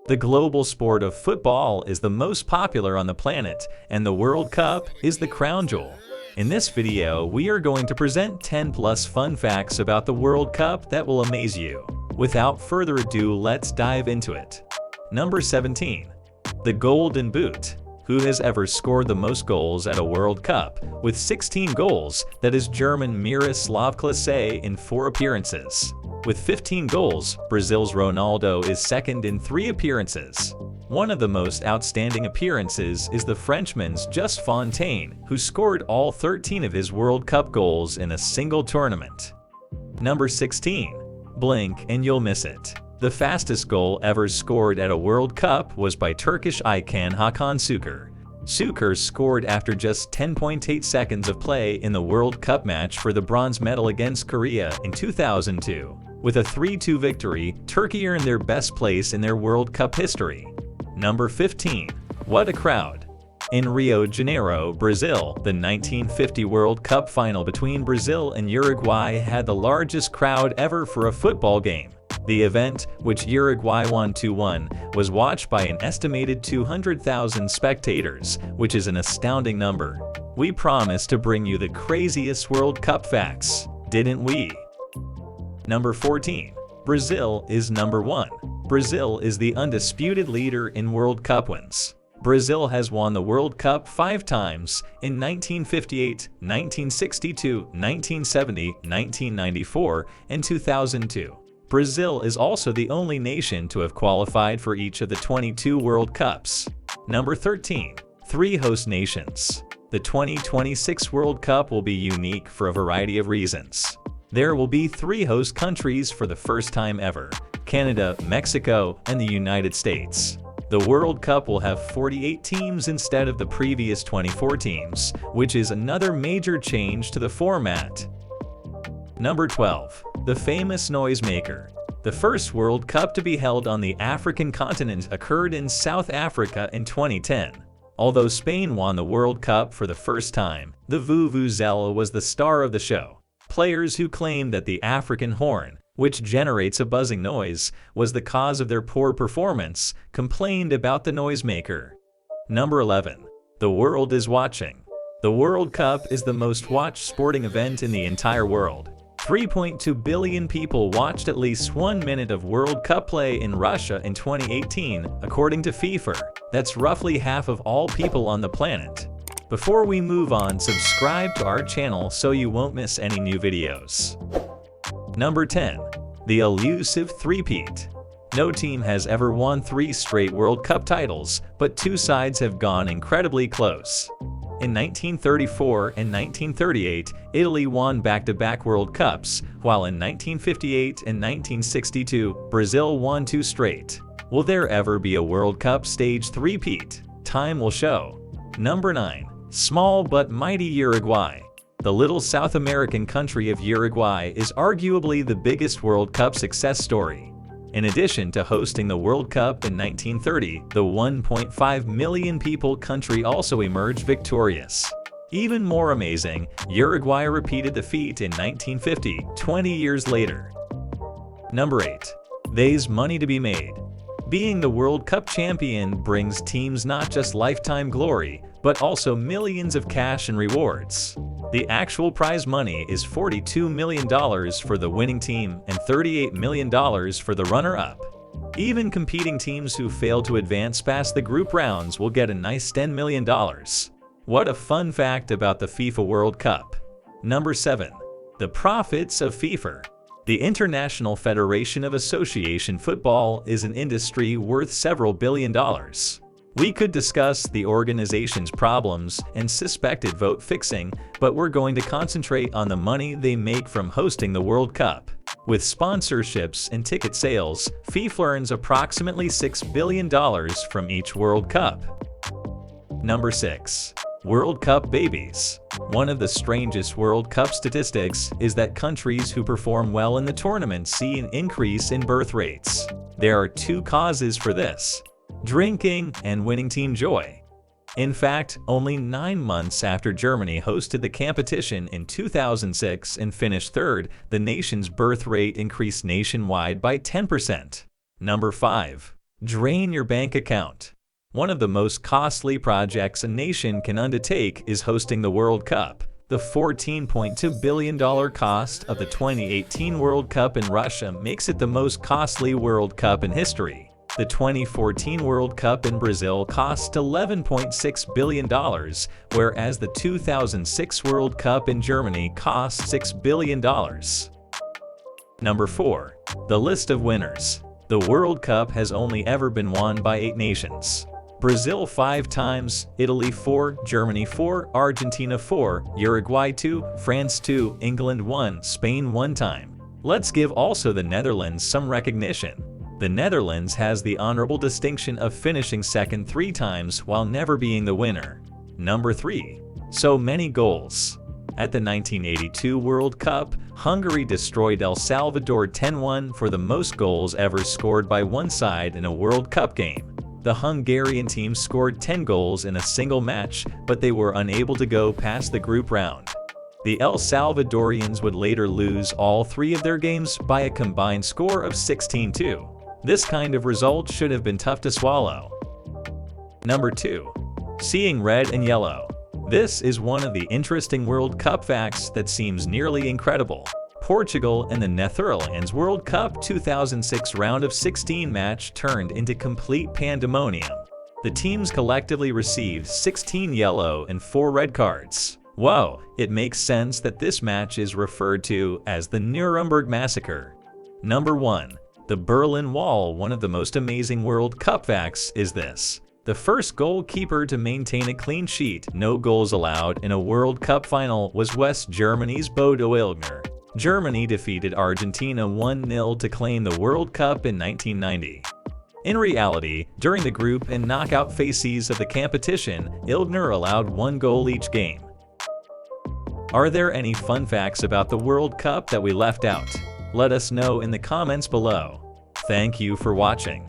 The global sport of football is the most popular on the planet, and the World Cup is the crown jewel. In this video, we are going to present 10 plus fun facts about the World Cup that will amaze you. Without further ado, let's dive into it. Number 17. The Golden Boot. Who has ever scored the most goals at a World Cup? With 16 goals, that is German Miroslav Klose in 4 appearances. With 15 goals, Brazil's Ronaldo is second in 3 appearances. One of the most outstanding appearances is the Frenchman's Just Fontaine, who scored all 13 of his World Cup goals in a single tournament. Number 16. Blink and you'll miss it. The fastest goal ever scored at a World Cup was by Turkish icon Hakan Şükür. Şükür scored after just 10.8 seconds of play in the World Cup match for the bronze medal against Korea in 2002. With a 3-2 victory, Turkey earned their best place in their World Cup history. Number 15. What a crowd! In Rio de Janeiro, Brazil, the 1950 World Cup final between Brazil and Uruguay had the largest crowd ever for a football game. The event, which Uruguay won 2-1, was watched by an estimated 200,000 spectators, which is an astounding number. We promised to bring you the craziest World Cup facts, didn't we? Number 14. Brazil is number 1. Brazil is the undisputed leader in World Cup wins. Brazil has won the World Cup 5 times in 1958, 1962, 1970, 1994, and 2002. Brazil is also the only nation to have qualified for each of the 22 World Cups. Number 13. 3 host nations. The 2026 World Cup will be unique for a variety of reasons. There will be 3 host countries for the first time ever: Canada, Mexico, and the United States. The World Cup will have 48 teams instead of the previous 24 teams, which is another major change to the format. Number 12. The famous noisemaker. The first World Cup to be held on the African continent occurred in South Africa in 2010. Although Spain won the World Cup for the first time, the Vuvuzela was the star of the show. Players who claimed that the African horn, which generates a buzzing noise, was the cause of their poor performance, complained about the noisemaker. Number 11. The world is watching. The World Cup is the most watched sporting event in the entire world. 3.2 billion people watched at least 1 minute of World Cup play in Russia in 2018, according to FIFA. That's roughly half of all people on the planet. Before we move on, subscribe to our channel so you won't miss any new videos. Number 10. The elusive three-peat. No team has ever won 3 straight World Cup titles, but 2 sides have gone incredibly close. In 1934 and 1938, Italy won back-to-back World Cups, while in 1958 and 1962, Brazil won 2 straight. Will there ever be a World Cup stage three-peat? Time will show. Number 9. Small but mighty Uruguay. The little South American country of Uruguay is arguably the biggest World Cup success story. In addition to hosting the World Cup in 1930, the 1.5 million people country also emerged victorious. Even more amazing, Uruguay repeated the feat in 1950, 20 years later. Number 8. There's money to be made. Being the World Cup champion brings teams not just lifetime glory, but also millions of cash and rewards. The actual prize money is $42 million for the winning team and $38 million for the runner-up. Even competing teams who fail to advance past the group rounds will get a nice $10 million. What a fun fact about the FIFA World Cup. Number 7. The profits of FIFA. The International Federation of Association Football is an industry worth several billion dollars. We could discuss the organization's problems and suspected vote fixing, but we're going to concentrate on the money they make from hosting the World Cup. With sponsorships and ticket sales, FIFA earns approximately $6 billion from each World Cup. Number 6. World Cup babies. One of the strangest World Cup statistics is that countries who perform well in the tournament see an increase in birth rates. There are 2 causes for this: drinking and winning team joy. In fact, only 9 months after Germany hosted the competition in 2006 and finished 3rd, the nation's birth rate increased nationwide by 10%. Number 5. Drain your bank account. One of the most costly projects a nation can undertake is hosting the World Cup. The $14.2 billion cost of the 2018 World Cup in Russia makes it the most costly World Cup in history. The 2014 World Cup in Brazil cost $11.6 billion, whereas the 2006 World Cup in Germany cost $6 billion. Number 4. The list of winners. The World Cup has only ever been won by 8 nations. Brazil 5 times, Italy 4, Germany 4, Argentina 4, Uruguay 2, France 2, England 1, Spain 1 time. Let's give also the Netherlands some recognition. The Netherlands has the honorable distinction of finishing second 3 times while never being the winner. Number 3. So many goals. At the 1982 World Cup, Hungary destroyed El Salvador 10-1 for the most goals ever scored by one side in a World Cup game. The Hungarian team scored 10 goals in a single match, but they were unable to go past the group round. The El Salvadorians would later lose all 3 of their games by a combined score of 16-2. This kind of result should have been tough to swallow. Number 2. Seeing red and yellow. This is one of the interesting World Cup facts that seems nearly incredible. Portugal and the Netherlands World Cup 2006 round of 16 match turned into complete pandemonium. The teams collectively received 16 yellow and 4 red cards. Whoa, it makes sense that this match is referred to as the Nuremberg Massacre. Number 1. The Berlin Wall. One of the most amazing World Cup facts is this. The first goalkeeper to maintain a clean sheet, no goals allowed, in a World Cup final was West Germany's Bodo Illgner. Germany defeated Argentina 1-0 to claim the World Cup in 1990. In reality, during the group and knockout phases of the competition, Illgner allowed 1 goal each game. Are there any fun facts about the World Cup that we left out? Let us know in the comments below. Thank you for watching.